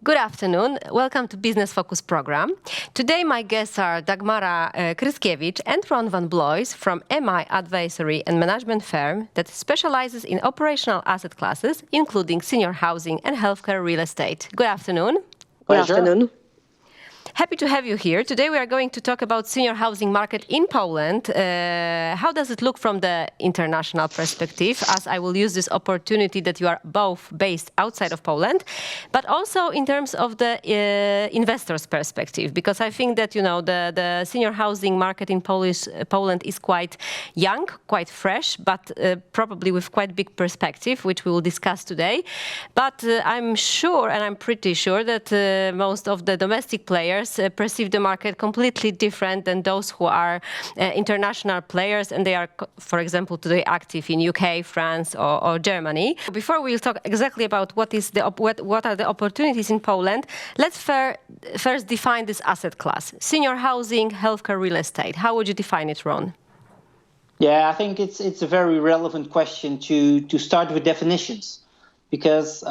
Good afternoon. Welcome to Business Focus program. Today my guests are Dagmara Kryskiewicz and Ron van Bloois from MI Advisory and Management firm that specializes in operational asset classes, including senior housing and healthcare real estate. Good afternoon. Good afternoon. Happy to have you here. Today we are going to talk about senior housing market in Poland. How does it look from the international perspective, as I will use this opportunity that you are both based outside of Poland, but also in terms of the investor's perspective, because I think that, the senior housing market in Poland is quite young, quite fresh, but probably with quite big perspective, which we will discuss today. But I'm sure, and I'm pretty sure that most of the domestic players perceive the market completely different than those who are international players, and they are, for example, today active in UK, France, or Germany. Before we'll talk exactly about what are the opportunities in Poland, let's first define this asset class: senior housing, healthcare, real estate. How would you define it, Ron? Yeah, I think it's a very relevant question to start with definitions. Because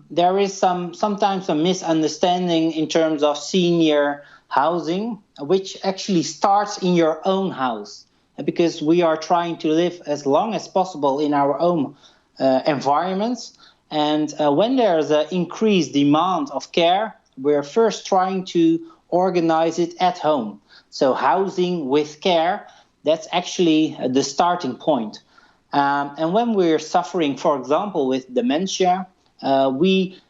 there is sometimes a misunderstanding in terms of senior housing, which actually starts in your own house. Because we are trying to live as long as possible in our own environments. And when there's an increased demand of care, we're first trying to organize it at home. So housing with care, that's actually the starting point. And when we're suffering, for example, with dementia, we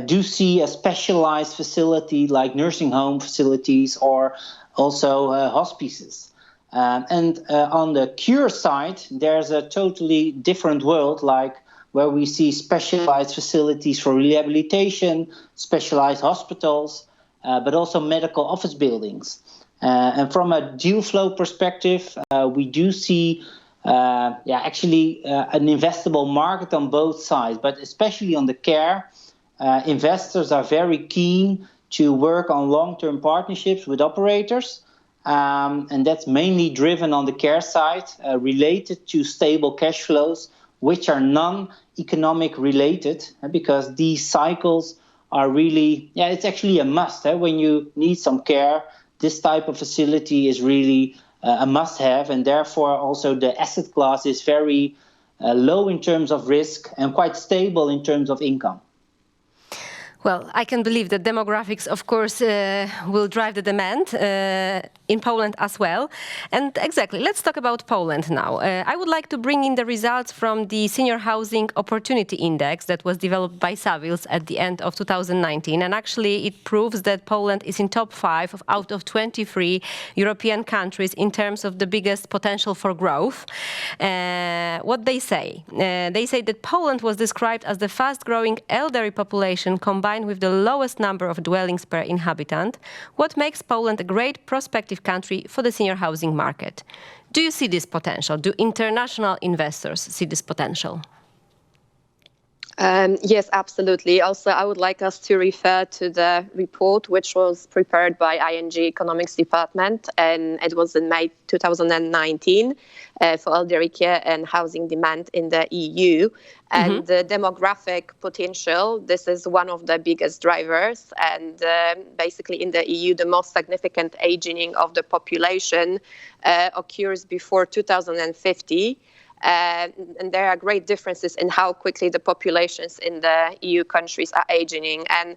do see a specialized facility like nursing home facilities or also hospices. And on the cure side, there's a totally different world, like where we see specialized facilities for rehabilitation, specialized hospitals, but also medical office buildings. And from a deal flow perspective, we do see an investable market on both sides, but especially on the care, investors are very keen to work on long-term partnerships with operators, and that's mainly driven on the care side, related to stable cash flows, which are non-economic related, because these cycles are really, it's actually a must. When you need some care, this type of facility is really a must-have, and therefore also the asset class is very low in terms of risk and quite stable in terms of income. Well, I can believe that demographics, of course, will drive the demand in Poland as well. And exactly, let's talk about Poland now. I would like to bring in the results from the Senior Housing Opportunity Index that was developed by Savills at the end of 2019. And actually, it proves that Poland is in top 5 out of 23 European countries in terms of the biggest potential for growth. What they say? They say that Poland was described as the fast-growing elderly population combined with the lowest number of dwellings per inhabitant, what makes Poland a great prospective country for the senior housing market. Do you see this potential? Do international investors see this potential? Yes, absolutely. Also, I would like us to refer to the report which was prepared by ING Economics Department, and it was in May 2019 for elderly care and housing demand in the EU. And the demographic potential, this is one of the biggest drivers. And basically in the EU, the most significant aging of the population occurs before 2050. And there are great differences in how quickly the populations in the EU countries are aging. And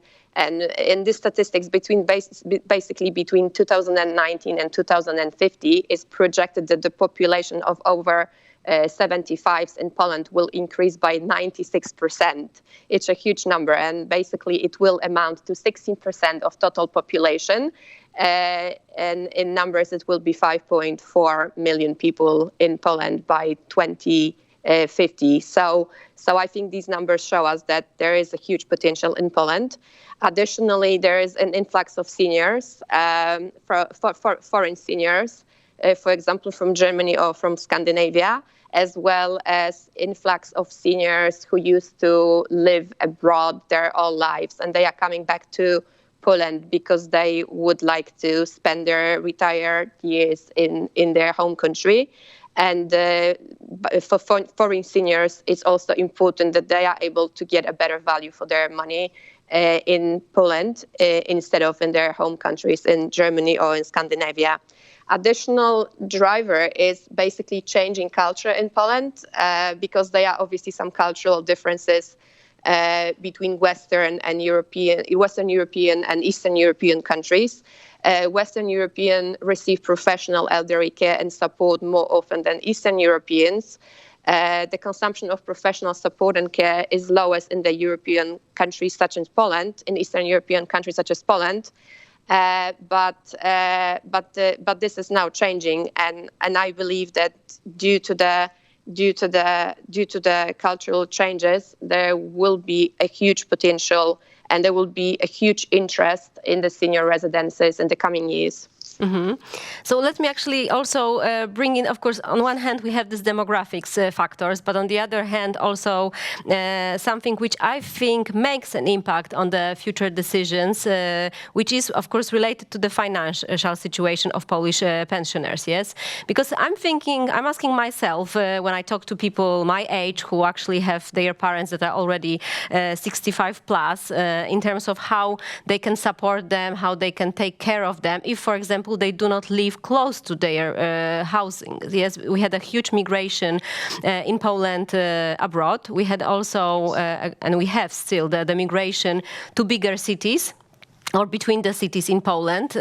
in these statistics, basically between 2019 and 2050, is projected that the population of over 75s in Poland will increase by 96%. It's a huge number, and basically it will amount to 16% of total population. And in numbers, it will be 5.4 million people in Poland by 2050. So I think these numbers show us that there is a huge potential in Poland. Additionally, there is an influx of seniors, foreign seniors, for example, from Germany or from Scandinavia, as well as influx of seniors who used to live abroad their whole lives, and they are coming back to Poland because they would like to spend their retired years in their home country. And for foreign seniors, it's also important that they are able to get a better value for their money in Poland instead of in their home countries in Germany or in Scandinavia. Additional driver is basically changing culture in Poland because there are obviously some cultural differences between Western European and Eastern European countries. Western European receive professional elderly care and support more often than Eastern Europeans. The consumption of professional support and care is lowest in the European countries such as Poland, in Eastern European countries such as Poland. But this is now changing, and I believe that due to the cultural changes, there will be a huge potential, and there will be a huge interest in the senior residences in the coming years. Mm-hmm. So let me actually also bring in, of course, on one hand, we have these demographics factors, but on the other hand, also something which I think makes an impact on the future decisions, which is, of course, related to the financial situation of Polish pensioners, yes? Because I'm asking myself, when I talk to people my age who actually have their parents that are already 65 plus, in terms of how they can support them, how they can take care of them, if, for example, they do not live close to their housing. Yes, we had a huge migration in Poland abroad. We had also, and we have still, the migration to bigger cities or between the cities in Poland.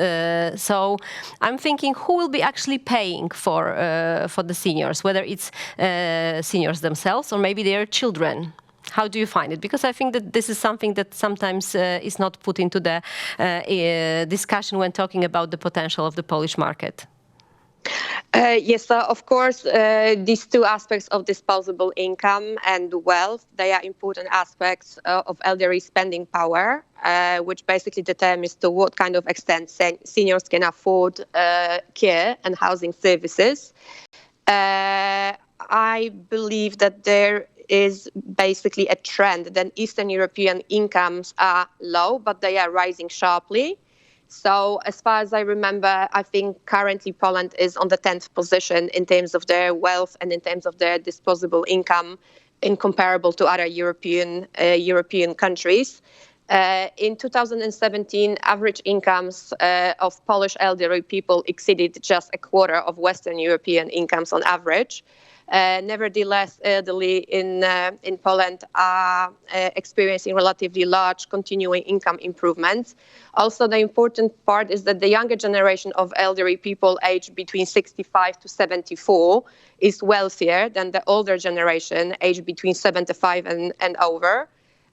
So I'm thinking, who will be actually paying for the seniors, whether it's seniors themselves or maybe their children? How do you find it? Because I think that this is something that sometimes is not put into the discussion when talking about the potential of the Polish market. Yes, of course, these two aspects of disposable income and wealth, they are important aspects of elderly spending power, which basically determines to what kind of extent seniors can afford care and housing services. I believe that there is basically a trend that Eastern European incomes are low, but they are rising sharply. So as far as I remember, I think currently Poland is on the 10th position in terms of their wealth and in terms of their disposable income in comparable to other European countries. In 2017, average incomes of Polish elderly people exceeded just a quarter of Western European incomes on average. Nevertheless, elderly in Poland are experiencing relatively large continuing income improvements. Also, the important part is that the younger generation of elderly people aged between 65 to 74 is wealthier than the older generation aged between 75 and over.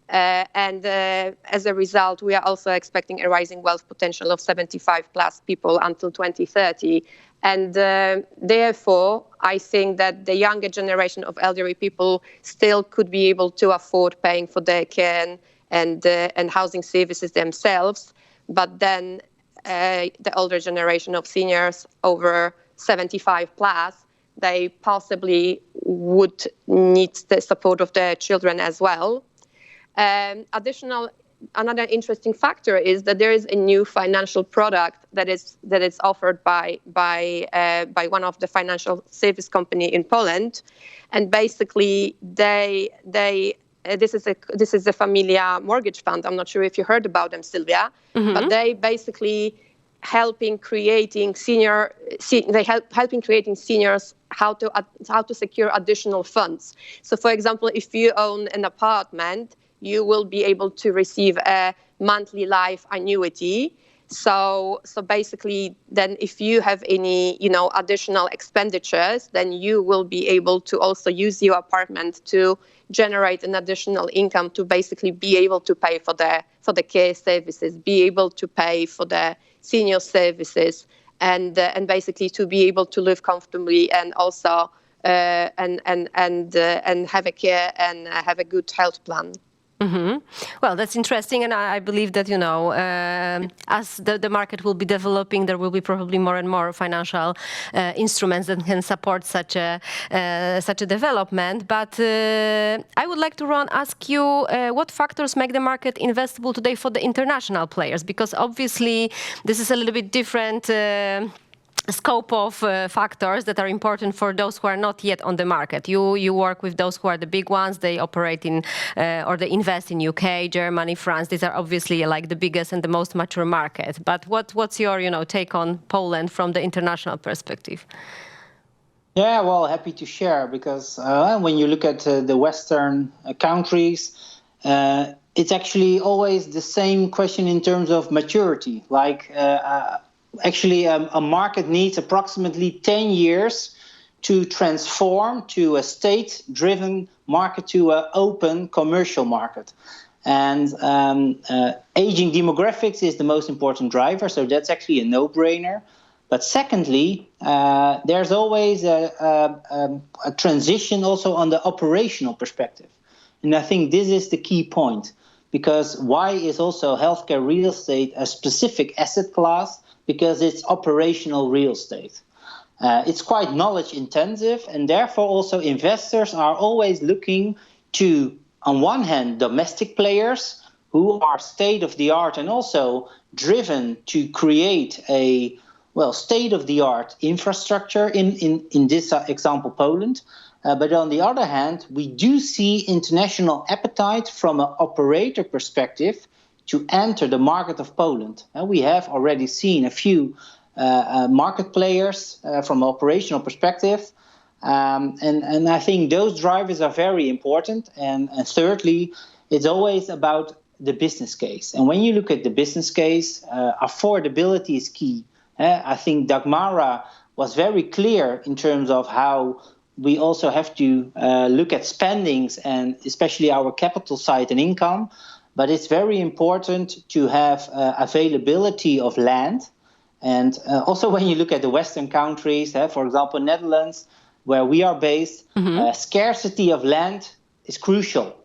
As a result, we are also expecting a rising wealth potential of 75 plus people until 2030. And therefore, I think that the younger generation of elderly people still could be able to afford paying for their care and housing services themselves. But then the older generation of seniors over 75 plus, they possibly would need the support of their children as well. Another interesting factor is that there is a new financial product that is offered by one of the financial service company in Poland, and basically this is a Familia mortgage fund. I'm not sure if you heard about them, Sylwia, but they basically helping creating seniors how to secure additional funds. So, for example, if you own an apartment, you will be able to receive a monthly life annuity. So basically, then if you have any, additional expenditures, then you will be able to also use your apartment to generate an additional income to basically be able to pay for the care services, be able to pay for the senior services, and basically to be able to live comfortably and also and have a care and have a good health plan. Mm-hmm. Well, that's interesting, and I believe that as the market will be developing, there will be probably more and more financial instruments that can support such a development. But I would like to, Ron, ask you what factors make the market investable today for the international players, because obviously this is a little bit different scope of factors that are important for those who are not yet on the market. You work with those who are the big ones. They operate in or they invest in UK, Germany, France. These are obviously like the biggest and the most mature market. But what's your take on Poland from the international perspective? Yeah, well, happy to share, because when you look at the Western countries, it's actually always the same question in terms of maturity. Like, actually, a market needs approximately 10 years to transform to a state-driven market to an open commercial market. And aging demographics is the most important driver, so that's actually a no-brainer. But secondly, there's always a transition also on the operational perspective. And I think this is the key point, because why is also healthcare real estate a specific asset class? Because it's operational real estate. It's quite knowledge intensive, and therefore also investors are always looking to, on one hand, domestic players who are state of the art and also driven to create a state-of-the-art infrastructure in this example, Poland. But on the other hand, we do see international appetite from an operator perspective to enter the market of Poland. We have already seen a few market players from an operational perspective. And I think those drivers are very important. And thirdly, it's always about the business case. And when you look at the business case, affordability is key. I think Dagmara was very clear in terms of how we also have to look at spendings and especially our capital side and income. But it's very important to have availability of land. And also when you look at the Western countries, for example, Netherlands, where we are based, scarcity of land is crucial.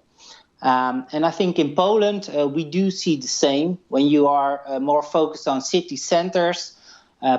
And I think in Poland, we do see the same. When you are more focused on city centers,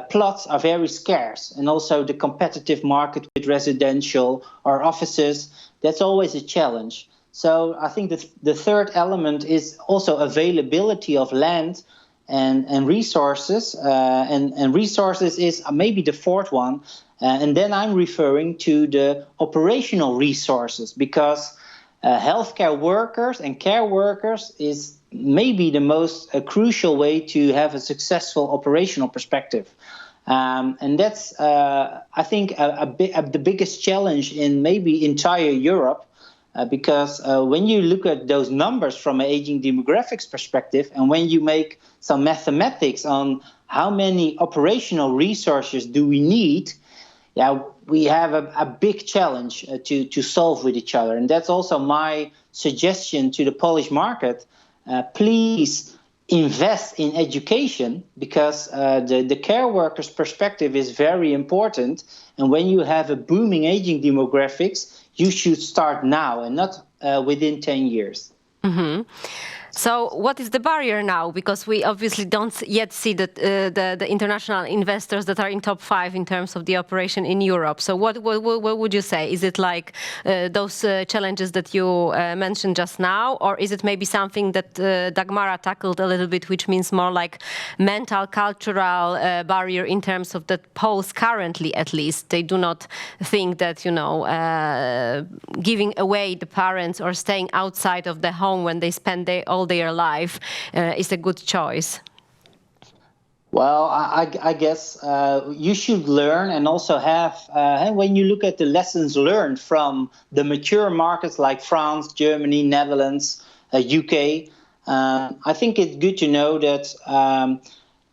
plots are very scarce, and also the competitive market with residential or offices, that's always a challenge. So I think that the third element is also availability of land and resources, and resources is maybe the fourth one. And then I'm referring to the operational resources, because healthcare workers and care workers is maybe the most crucial way to have a successful operational perspective. And that's, I think, the biggest challenge in maybe entire Europe, because when you look at those numbers from an aging demographics perspective, and when you make some mathematics on how many operational resources do we need, we have a big challenge to solve with each other. And that's also my suggestion to the Polish market. Please invest in education, because the care workers' perspective is very important. And when you have a booming aging demographics, you should start now and not within 10 years. Mm-hmm. So what is the barrier now? Because we obviously don't yet see the international investors that are in top 5 in terms of the operation in Europe. So what would you say? Is it like those challenges that you mentioned just now? Or is it maybe something that Dagmara tackled a little bit, which means more like mental, cultural barrier in terms of that Poles currently, at least, they do not think that, giving away the parents or staying outside of the home when they spend all their life is a good choice? Well, I guess you should learn and also have, when you look at the lessons learned from the mature markets like France, Germany, Netherlands, UK, I think it's good to know that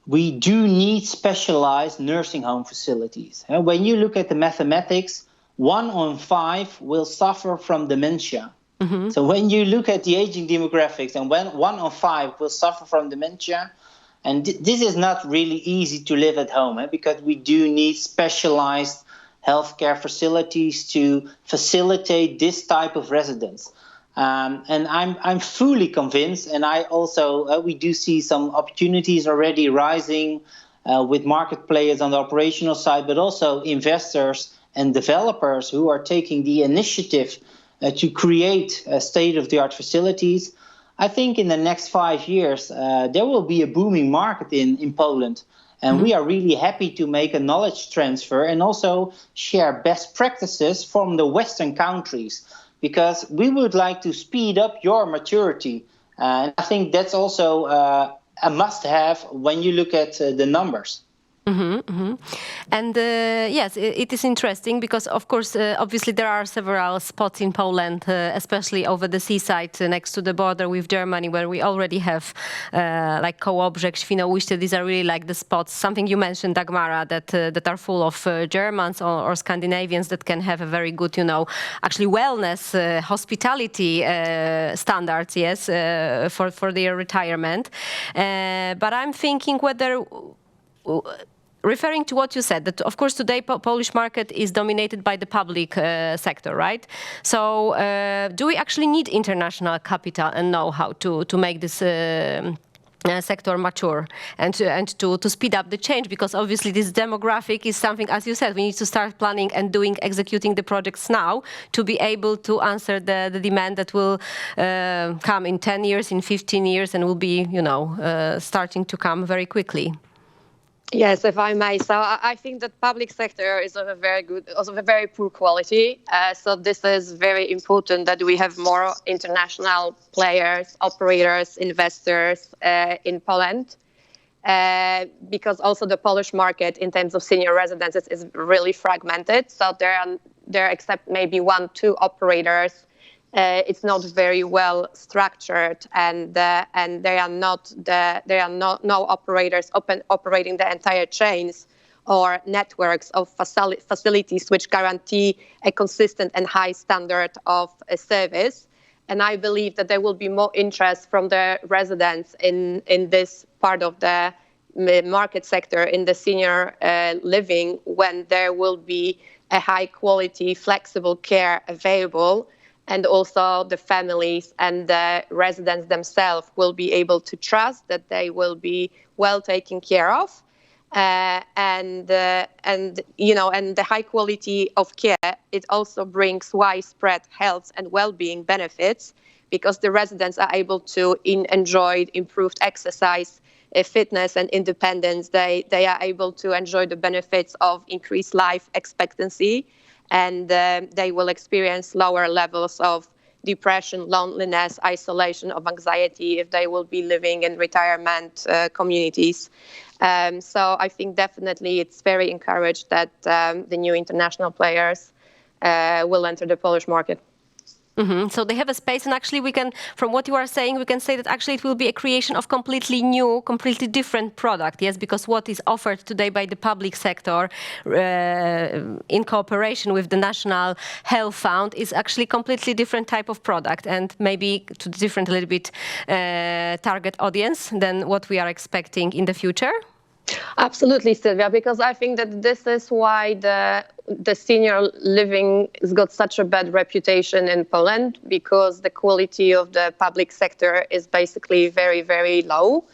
we do need specialized nursing home facilities. When you look at the mathematics, 1 on 5 will suffer from dementia. Mm-hmm. So when you look at the aging demographics, and when 1 on 5 will suffer from dementia, and this is not really easy to live at home, because we do need specialized healthcare facilities to facilitate this type of residence. And I'm fully convinced, and I also we do see some opportunities already rising with market players on the operational side, but also investors and developers who are taking the initiative to create state-of-the-art facilities. I think in the next 5 years, there will be a booming market in Poland. And we are really happy to make a knowledge transfer and also share best practices from the Western countries, because we would like to speed up your maturity. And I think that's also a must-have when you look at the numbers. And yes, it is interesting because, of course, obviously there are several spots in Poland, especially over the seaside next to the border with Germany, where we already have like Kołobrzeg, Świnoujście. These are really like the spots. Something you mentioned, Dagmara, that are full of Germans or Scandinavians that can have a very good, actually wellness, hospitality standards, yes, for their retirement. But I'm thinking whether, referring to what you said, that of course today Polish market is dominated by the public sector, right? So do we actually need international capital and know-how to make this sector mature and to speed up the change? Because obviously this demographic is something, as you said, we need to start planning and executing the projects now to be able to answer the demand that will come in 10 years, in 15 years, and will be, starting to come very quickly. Yes, if I may. So I think that public sector is of a very poor quality. So this is very important that we have more international players, operators, investors in Poland, because also the Polish market in terms of senior residences is really fragmented. So there are except maybe 1-2 operators. It's not very well structured, and there are no operators operating the entire chains or networks of facilities which guarantee a consistent and high standard of a service. And I believe that there will be more interest from the residents in this part of the market sector, in the senior living, when there will be a high quality, flexible care available. And also the families and the residents themselves will be able to trust that they will be well taken care of, and the high quality of care. It also brings widespread health and well-being benefits, because the residents are able to enjoy improved exercise, fitness, and independence. They are able to enjoy the benefits of increased life expectancy. And they will experience lower levels of depression, loneliness, isolation, of anxiety if they will be living in retirement communities. So I think definitely it's very encouraged that the new international players will enter the Polish market. So they have a space, and actually we can, from what you are saying, we can say that actually it will be a creation of completely new, completely different product, yes, because what is offered today by the public sector in cooperation with the National Health Fund is actually completely different type of product, and maybe to different a little bit target audience than what we are expecting in the future. Absolutely, Sylwia, because I think that this is why the senior living has got such a bad reputation in Poland, because the quality of the public sector is basically very, very low.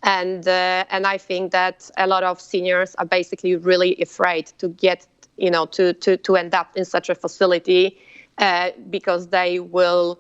And I think that a lot of seniors are basically really afraid to get, to end up in such a facility, because they will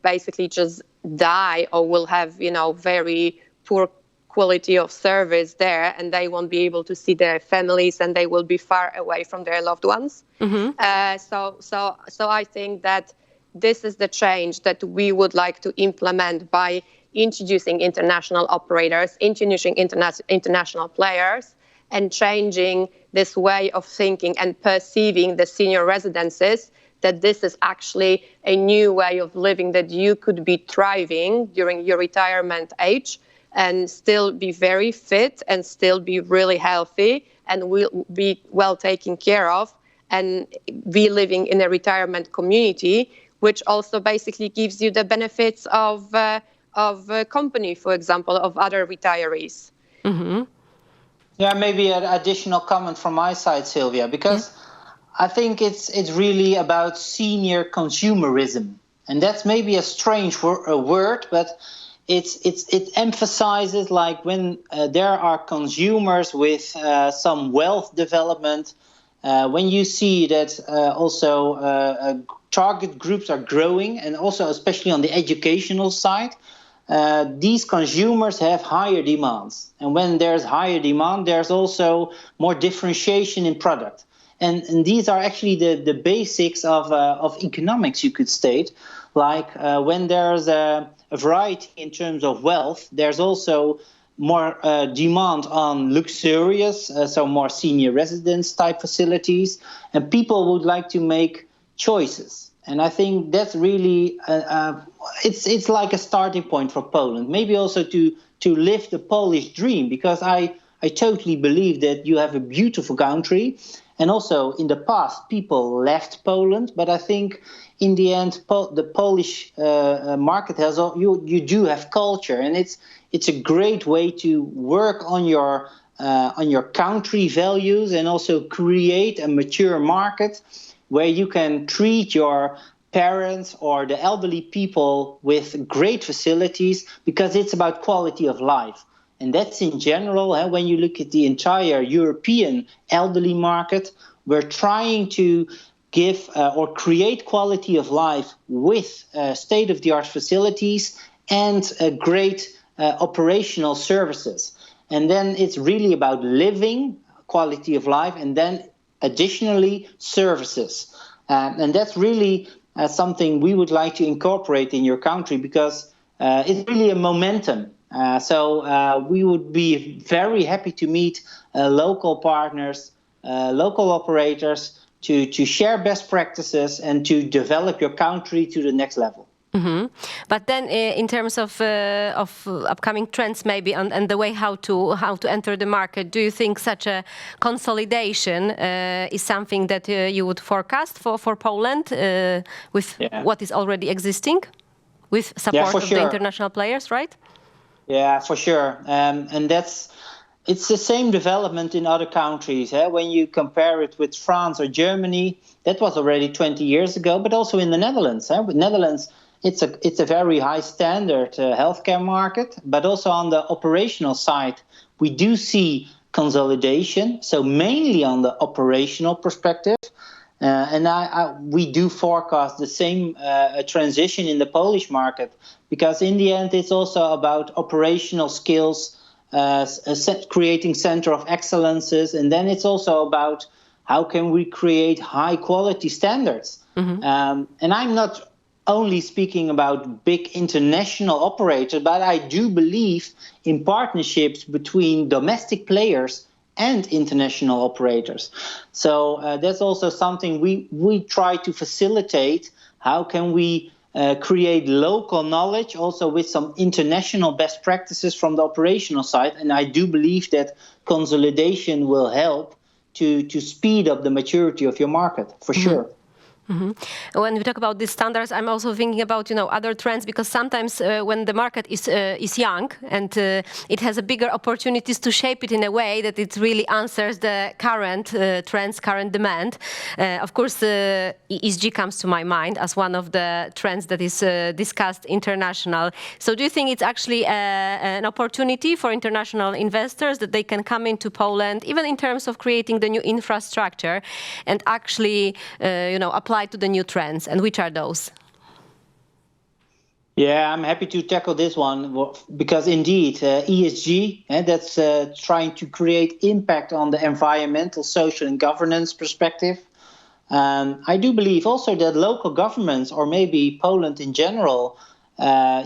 basically just die, or will have, very poor quality of service there, and they won't be able to see their families, and they will be far away from their loved ones. So I think that this is the change that we would like to implement by introducing international operators, introducing international players, and changing this way of thinking and perceiving the senior residences, that this is actually a new way of living, that you could be thriving during your retirement age and still be very fit and still be really healthy and will be well taken care of, and be living in a retirement community, which also basically gives you the benefits of a company, for example, of other retirees. Yeah, maybe an additional comment from my side, Sylwia, because I think it's really about senior consumerism, and that's maybe a strange word, but it emphasizes, like, when there are consumers with some wealth development, when you see that also target groups are growing, and also especially on the educational side, these consumers have higher demands. And when there's higher demand, there's also more differentiation in product. And these are actually the basics of economics, you could state. Like when there's a variety in terms of wealth, there's also more demand on luxurious, so more senior residence type facilities. And people would like to make choices. And I think that's really, it's like a starting point for Poland. Maybe also to live the Polish dream, because I totally believe that you have a beautiful country. And also in the past, people left Poland. But I think in the end, the Polish market has, you do have culture. And it's a great way to work on your country values and also create a mature market where you can treat your parents or the elderly people with great facilities, because it's about quality of life. And that's in general, when you look at the entire European elderly market, we're trying to give or create quality of life with state-of-the-art facilities and great operational services. And then it's really about living, quality of life, and then additionally services. And that's really something we would like to incorporate in your country, because it's really a momentum. So we would be very happy to meet local partners, local operators, to share best practices and to develop your country to the next level. Mm-hmm. But then, in terms of upcoming trends, maybe, and the way how to enter the market, do you think such a consolidation is something that you would forecast for Poland with what is already existing, with support of the international players, right? Yeah, for sure. And it's the same development in other countries. When you compare it with France or Germany, that was already 20 years ago, but also in the Netherlands. With Netherlands, it's a very high standard healthcare market, but also on the operational side, we do see consolidation. So mainly on the operational perspective. And we do forecast the same transition in the Polish market, because in the end, it's also about operational skills, creating center of excellences. And then it's also about how can we create high quality standards. Mm-hmm. And I'm not only speaking about big international operators, but I do believe in partnerships between domestic players and international operators. So that's also something we try to facilitate. How can we create local knowledge also with some international best practices from the operational side? And I do believe that consolidation will help to speed up the maturity of your market, for sure. Mm-hmm. When we talk about these standards, I'm also thinking about other trends, because sometimes when the market is young and it has a bigger opportunities to shape it in a way that it really answers the current trends, current demand. Of course, ESG comes to my mind as one of the trends that is discussed international. So do you think it's actually an opportunity for international investors that they can come into Poland, even in terms of creating the new infrastructure and actually apply to the new trends, and which are those? Yeah, I'm happy to tackle this one, because indeed ESG, that's trying to create impact on the environmental, social and governance perspective. I do believe also that local governments, or maybe Poland in general,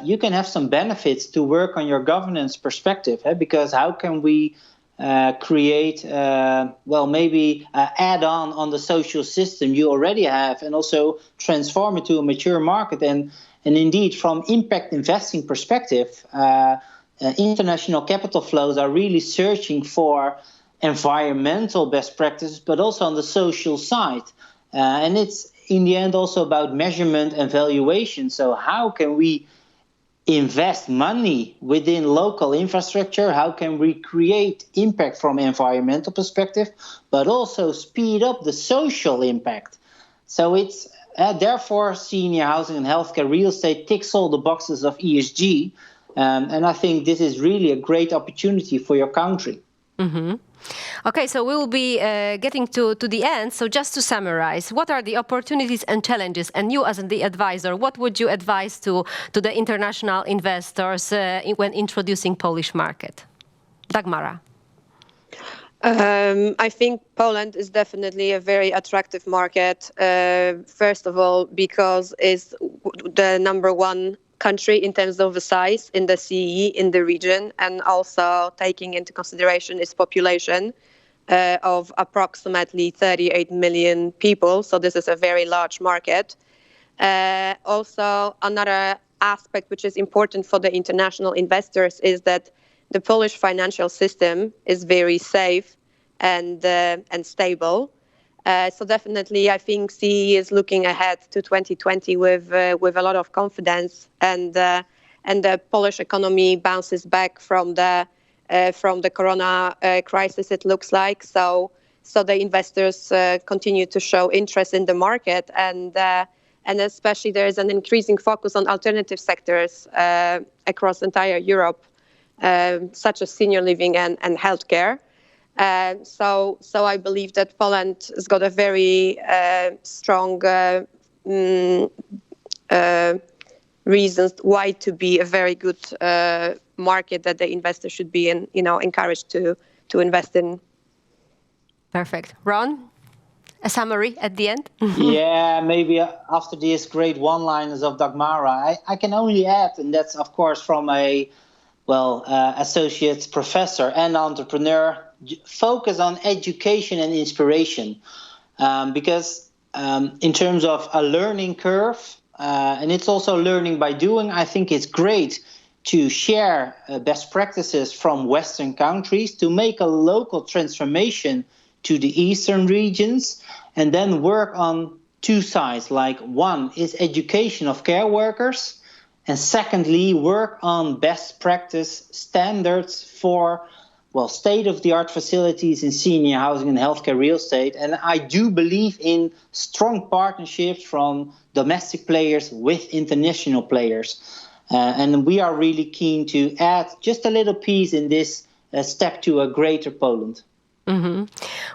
you can have some benefits to work on your governance perspective, because how can we create, maybe add on the social system you already have, and also transform it to a mature market. And indeed, from impact investing perspective, international capital flows are really searching for environmental best practices, but also on the social side. And it's in the end also about measurement and valuation. So how can we invest money within local infrastructure? How can we create impact from environmental perspective, but also speed up the social impact? So it's therefore senior housing and healthcare real estate ticks all the boxes of ESG. And I think this is really a great opportunity for your country. Okay, so we will be getting to the end. So just to summarize, what are the opportunities and challenges? And you, as the advisor, what would you advise to the international investors when introducing Polish market? Dagmara. I think Poland is definitely a very attractive market. First of all, because it's the number one country in terms of the size in the CE in the region, and also taking into consideration its population of approximately 38 million people. So this is a very large market. Also, another aspect which is important for the international investors is that the Polish financial system is very safe and stable. So definitely, I think CE is looking ahead to 2020 with a lot of confidence, and the Polish economy bounces back from the Corona crisis. It looks like so the investors continue to show interest in the market, and especially there is an increasing focus on alternative sectors across entire Europe, such as senior living and healthcare. So I believe that Poland has got a very strong reasons why to be a very good market that the investor should be encouraged to invest in. Perfect. Ron, a summary at the end? Yeah, maybe after these great one-liners of Dagmara, I can only add, and that's of course from a associate professor and entrepreneur, focus on education and inspiration, because in terms of a learning curve, and it's also learning by doing, I think it's great to share best practices from Western countries to make a local transformation to the Eastern regions, and then work on two sides. Like, one is education of care workers, and secondly, work on best practice standards for state-of-the-art facilities in senior housing and healthcare real estate. And I do believe in strong partnerships from domestic players with international players. And we are really keen to add just a little piece in this step to a greater Poland. Mm-hmm.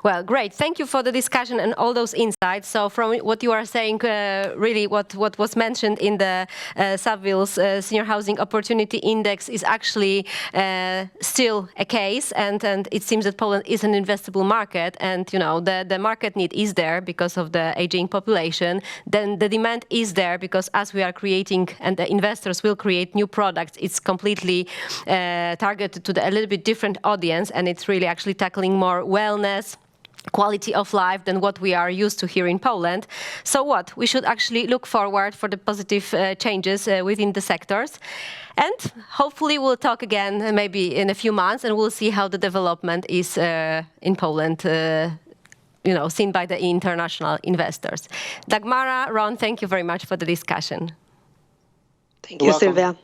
Well, great. Thank you for the discussion and all those insights. So from what you are saying, really what was mentioned in the Savills Senior Housing Opportunity Index is actually still a case. And it seems that Poland is an investable market. And, the market need is there because of the aging population. Then the demand is there because as we are creating and the investors will create new products, it's completely targeted to a little bit different audience. And it's really actually tackling more wellness, quality of life than what we are used to here in Poland. So what? We should actually look forward for the positive changes within the sectors. And hopefully we'll talk again maybe in a few months and we'll see how the development is in Poland, seen by the international investors. Dagmara, Ron, thank you very much for the discussion. Thank you, Sylwia.